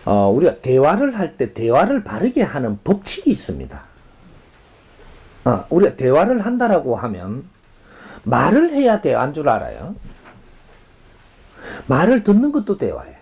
우리가 대화를 할 때 대화를 바르게 하는 법칙이 있습니다. 우리가 대화를 한다라고 하면 말을 해야 대화인 줄 알아요. 말을 듣는 것도 대화예요.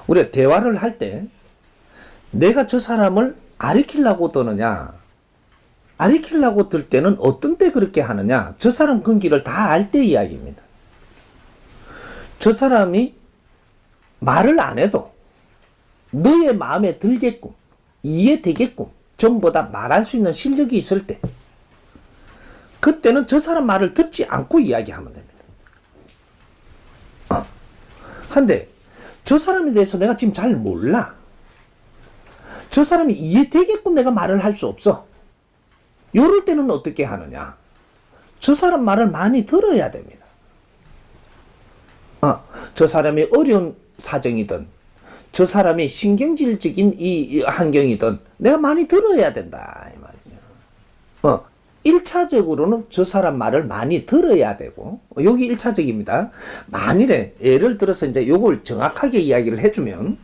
우리가 대화를 할 때 내가 저 사람을 가르치려고 드느냐, 가르치려고 들 때는 어떤 때 그렇게 하느냐, 저 사람 근기를 다 알 때 이야기입니다. 저 사람이 말을 안 해도 너의 마음에 들게끔, 이해되게끔 전부 다 말할 수 있는 실력이 있을 때, 그때는 저 사람 말을 듣지 않고 이야기하면 됩니다. 근데 저 사람에 대해서 내가 지금 잘 몰라. 저 사람이 이해되게끔 내가 말을 할 수 없어. 이럴 때는 어떻게 하느냐? 저 사람 말을 많이 들어야 됩니다. 저 사람이 어려운 사정이든, 저 사람이 신경질적인 이 환경이든 내가 많이 들어야 된다 이 말이죠. 1차적으로는 저 사람 말을 많이 들어야 되고, 여기 1차적입니다. 만일에 예를 들어서 이제 요걸 정확하게 이야기를 해주면,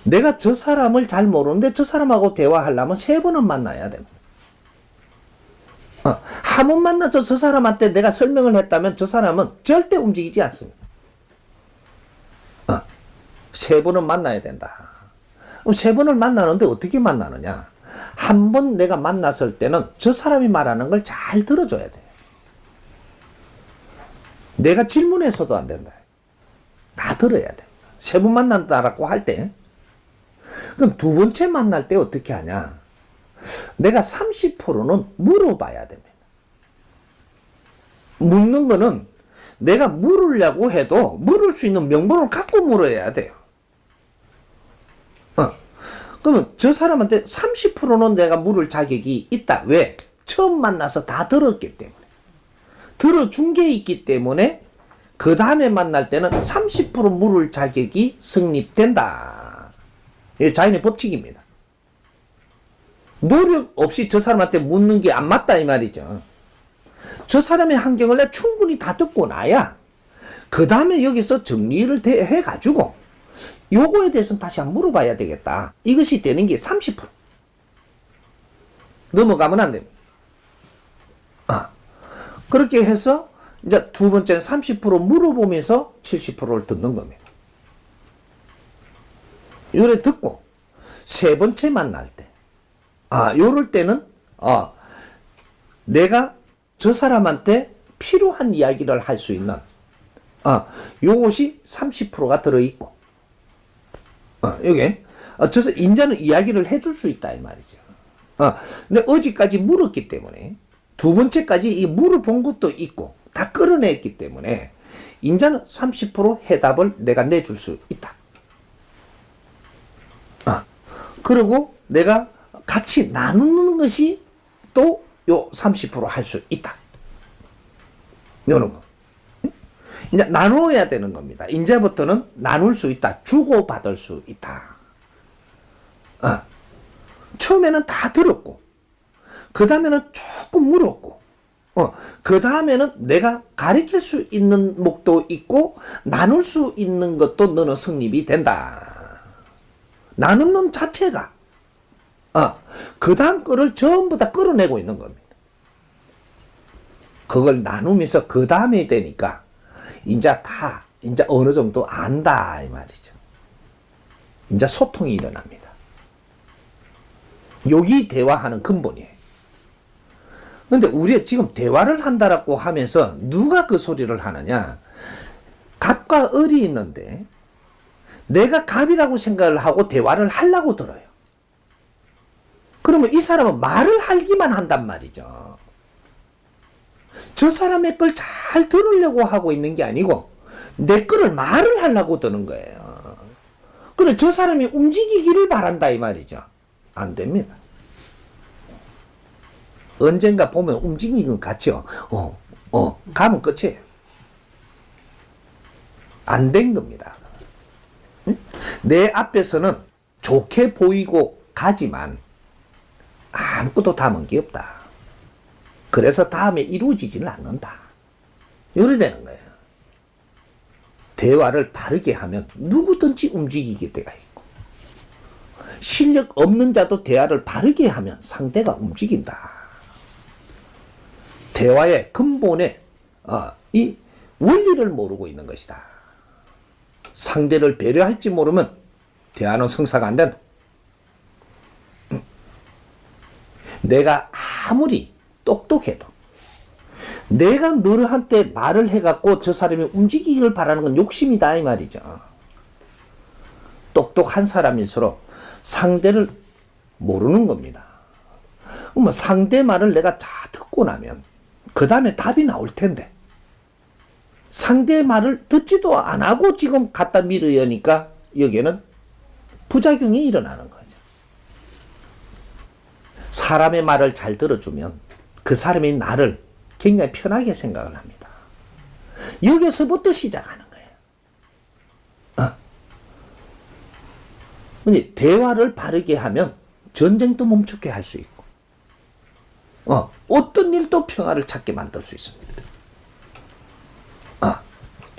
내가 저 사람을 잘 모르는데 저 사람하고 대화하려면 3번은 만나야 됩니다. 한 번 만나서 저 사람한테 내가 설명을 했다면 저 사람은 절대 움직이지 않습니다. 3번은 만나야 된다. 그럼 3번을 만나는데 어떻게 만나느냐? 한 번 내가 만났을 때는 저 사람이 말하는 걸 잘 들어줘야 돼. 내가 질문해서도 안 된다. 다 들어야 돼. 3번 만난다라고 할 때, 그럼 두 번째 만날 때 어떻게 하냐? 내가 30%는 물어봐야 됩니다. 묻는 거는 내가 물으려고 해도 물을 수 있는 명분을 갖고 물어야 돼요. 그러면 저 사람한테 30%는 내가 물을 자격이 있다. 왜? 처음 만나서 다 들었기 때문에. 들어준 게 있기 때문에 그 다음에 만날 때는 30% 물을 자격이 성립된다. 이게 자연의 법칙입니다. 노력 없이 저 사람한테 묻는 게 안 맞다 이 말이죠. 저 사람의 환경을 내가 충분히 다 듣고 나야 그 다음에 여기서 정리를 해가지고 요거에 대해서는 다시 한번 물어봐야 되겠다. 이것이 되는 게 30%. 넘어가면 안 됩니다. 그렇게 해서 이제 두 번째는 30% 물어보면서 70%를 듣는 겁니다. 요래 듣고 세 번째 만날 때, 요럴 때는 내가 저 사람한테 필요한 이야기를 할 수 있는 요것이 30%가 들어있고, 요게 인자는 이야기를 해줄 수 있다 이 말이죠. 근데 어제까지 물었기 때문에 두 번째까지 이 물어본 것도 있고 다 끌어냈기 때문에 인자는 30% 해답을 내가 내줄 수 있다. 그리고 내가 같이 나누는 것이 또 요 30% 할 수 있다. 요런 거. 이제 나누어야 되는 겁니다. 이제부터는 나눌 수 있다. 주고받을 수 있다. 처음에는 다 들었고, 그 다음에는 조금 물었고, 그 다음에는 내가 가르칠 수 있는 목도 있고, 나눌 수 있는 것도 너는 성립이 된다. 나누는 자체가, 그 다음 거를 전부 다 끌어내고 있는 겁니다. 그걸 나누면서 그 다음에 되니까, 이제 어느 정도 안다, 이 말이죠. 이제 소통이 일어납니다. 여기 대화하는 근본이에요. 근데 우리가 지금 대화를 한다라고 하면서 누가 그 소리를 하느냐? 갑과 을이 있는데, 내가 갑이라고 생각을 하고 대화를 하려고 들어요. 그러면 이 사람은 말을 하기만 한단 말이죠. 저 사람의 걸 잘 들으려고 하고 있는 게 아니고 내 거를 말을 하려고 드는 거예요. 그래 저 사람이 움직이기를 바란다 이 말이죠. 안 됩니다. 언젠가 보면 움직이는 것 같죠. 가면 끝이에요. 안 된 겁니다. 응? 내 앞에서는 좋게 보이고 가지만 아무것도 담은 게 없다. 그래서 다음에 이루어지지는 않는다. 이래 되는 거예요. 대화를 바르게 하면 누구든지 움직이게 돼가 있고, 실력 없는 자도 대화를 바르게 하면 상대가 움직인다. 대화의 근본에 이 원리를 모르고 있는 것이다. 상대를 배려할지 모르면 대화는 성사가 안 된다. 내가 아무리 똑똑해도 내가 너한테 말을 해갖고 저 사람이 움직이기를 바라는 건 욕심이다 이 말이죠. 똑똑한 사람일수록 상대를 모르는 겁니다. 그러면 상대 말을 내가 다 듣고 나면 그 다음에 답이 나올 텐데, 상대 말을 듣지도 안 하고 지금 갖다 밀으려니까 여기에는 부작용이 일어나는 거죠. 사람의 말을 잘 들어주면 그 사람이 나를 굉장히 편하게 생각을 합니다. 여기서부터 시작하는 거예요. 대화를 바르게 하면 전쟁도 멈추게 할 수 있고, 어떤 일도 평화를 찾게 만들 수 있습니다.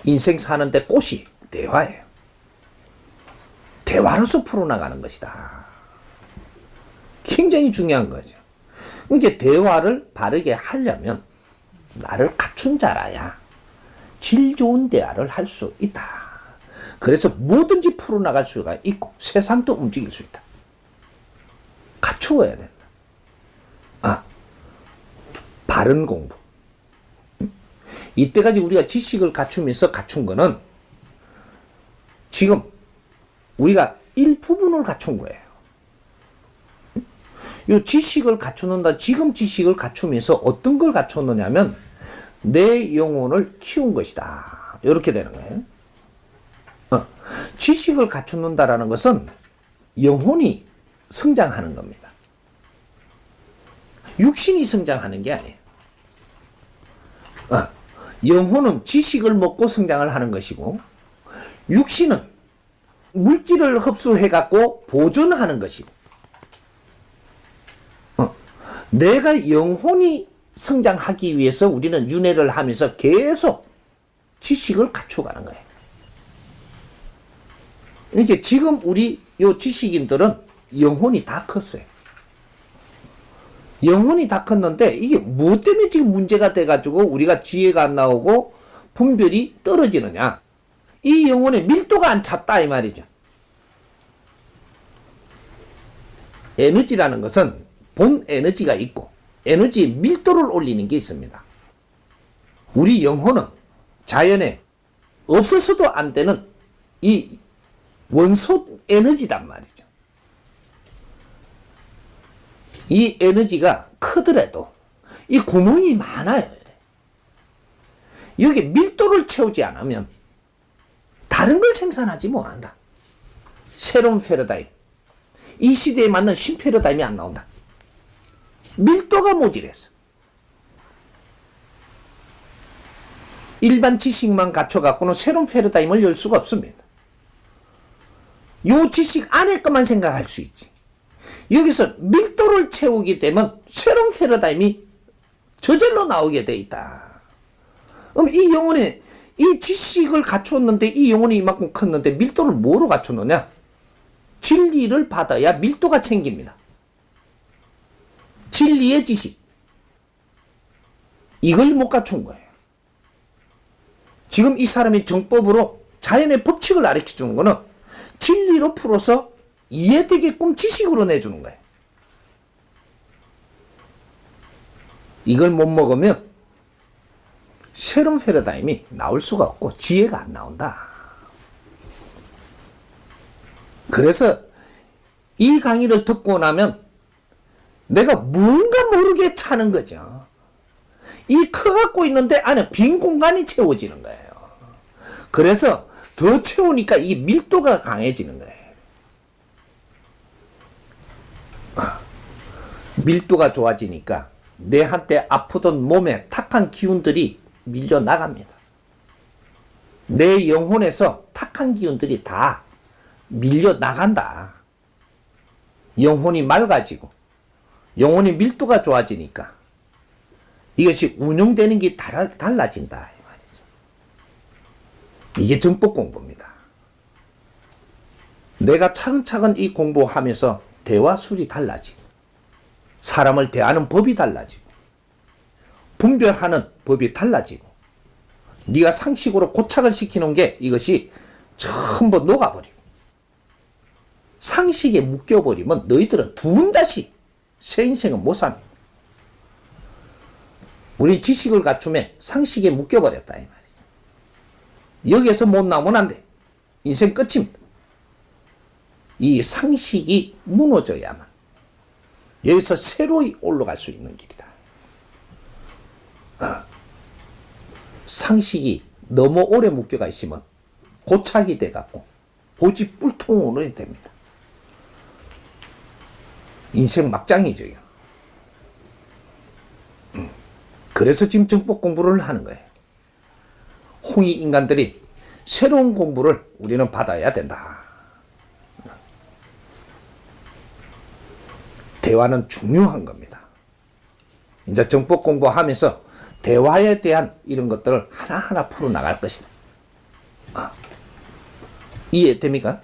인생 사는데 꽃이 대화예요. 대화로서 풀어나가는 것이다. 굉장히 중요한 거죠. 이제 대화를 바르게 하려면 나를 갖춘 자라야 질 좋은 대화를 할 수 있다. 그래서 뭐든지 풀어나갈 수가 있고 세상도 움직일 수 있다. 갖추어야 된다. 바른 공부. 이때까지 우리가 지식을 갖추면서 갖춘 거는 지금 우리가 일부분을 갖춘 거예요. 이 지식을 갖추는다. 지금 지식을 갖추면서 어떤 걸 갖췄느냐면 내 영혼을 키운 것이다. 이렇게 되는 거예요. 지식을 갖추는다라는 것은 영혼이 성장하는 겁니다. 육신이 성장하는 게 아니에요. 영혼은 지식을 먹고 성장을 하는 것이고, 육신은 물질을 흡수해갖고 보존하는 것이고, 내가 영혼이 성장하기 위해서 우리는 윤회를 하면서 계속 지식을 갖추어가는 거예요. 이게 지금 우리 요 지식인들은 영혼이 다 컸어요. 영혼이 다 컸는데 이게 뭐 때문에 지금 문제가 돼가지고 우리가 지혜가 안 나오고 분별이 떨어지느냐? 이 영혼의 밀도가 안 찼다 이 말이죠. 에너지라는 것은 본 에너지가 있고 에너지의 밀도를 올리는 게 있습니다. 우리 영혼은 자연에 없어서도 안 되는 이 원소 에너지단 말이죠. 이 에너지가 크더라도 이 구멍이 많아요. 여기 밀도를 채우지 않으면 다른 걸 생산하지 못한다. 새로운 패러다임, 이 시대에 맞는 신패러다임이 안 나온다. 밀도가 모자라서. 일반 지식만 갖춰갖고는 새로운 패러다임을 열 수가 없습니다. 요 지식 안에 것만 생각할 수 있지. 여기서 밀도를 채우게 되면 새로운 패러다임이 저절로 나오게 돼 있다. 그럼 이 영혼에 이 지식을 갖추었는데 이 영혼이 이만큼 컸는데 밀도를 뭐로 갖추느냐? 진리를 받아야 밀도가 생깁니다. 진리의 지식. 이걸 못 갖춘 거예요. 지금 이 사람이 정법으로 자연의 법칙을 가르쳐 주는 거는 진리로 풀어서 이해되게끔 지식으로 내주는 거예요. 이걸 못 먹으면 새로운 패러다임이 나올 수가 없고 지혜가 안 나온다. 그래서 이 강의를 듣고 나면 내가 뭔가 모르게 차는 거죠. 이 커갖고 있는데 안에 빈 공간이 채워지는 거예요. 그래서 더 채우니까 이 밀도가 강해지는 거예요. 밀도가 좋아지니까 내 한때 아프던 몸에 탁한 기운들이 밀려 나갑니다. 내 영혼에서 탁한 기운들이 다 밀려 나간다. 영혼이 맑아지고 영혼의 밀도가 좋아지니까 이것이 운영되는 게 달라진다 이 말이죠. 이게 정법 공부입니다. 내가 차근차근 이 공부하면서 대화술이 달라지고, 사람을 대하는 법이 달라지고, 분별하는 법이 달라지고, 네가 상식으로 고착을 시키는 게 이것이 전부 녹아버리고, 상식에 묶여버리면 너희들은 두 번 다시 새 인생은 못 삽니다. 우리 지식을 갖추면 상식에 묶여버렸다 이 말이죠. 여기에서 못 나오면 안 돼. 인생 끝입니다. 이 상식이 무너져야만 여기서 새로이 올라갈 수 있는 길이다. 상식이 너무 오래 묶여가 있으면 고착이 돼갖고 고집불통으로 됩니다. 인생 막장이죠. 그래서 지금 정법 공부를 하는 거예요. 홍익 인간들이 새로운 공부를 우리는 받아야 된다. 대화는 중요한 겁니다. 이제 정법 공부하면서 대화에 대한 이런 것들을 하나하나 풀어나갈 것이다. 이해됩니까?